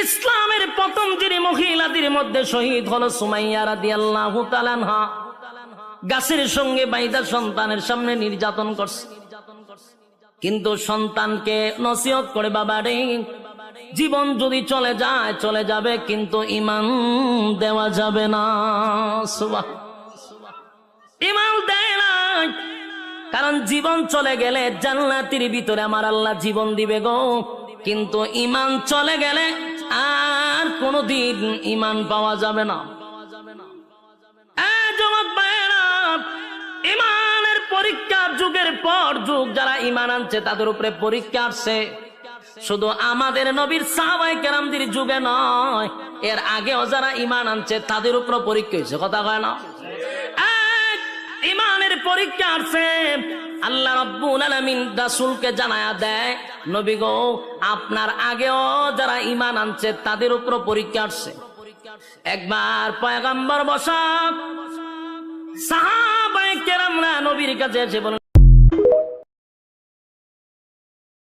ইসলামের প্রথম যিনি মহিলাদের মধ্যে শহীদ হলো সুমাইয়া রাদিয়াল্লাহু তাআলা আনহা। গাছের সঙ্গে বাইদা সন্তানের সামনে নির্যাতন করছে, কিন্তু সন্তানকে নসিহত করে, বাবা রে, জীবন যদি চলে যায় চলে যাবে, কিন্তু ঈমান দেওয়া যাবে না। ঈমান দেয় না, কারণ জীবন চলে গেলে জান্নাতের ভিতরে আমার আল্লাহ জীবন দিবে গো, কিন্তু ঈমান চলে গেলে আর কোনদিন ঈমান পাওয়া যাবে না। ঈমানের পরীক্ষা যুগের পর যুগ যারা ঈমান আনছে তাদের উপরে পরীক্ষা আসছে, শুধু আমাদের নবীর সাহাবায়ে কেরামদের যুগে নয়, এর আগেও যারা ঈমান আনছে তাদের উপর পরীক্ষা হয়েছে। কথা কয় না? ঈমানের পরীক্ষা আসছে। আল্লাহ রাব্বুল আলামিন রাসূলকে জানায়া দেয়, নবী গো, আপনার আগেও যারা ঈমান আনছে তাদের উপর পরীক্ষা আসছে। একবার পয়গম্বর বসা, সাহাবায়ে কেরামরা নবীর কাছে এসে বলেন,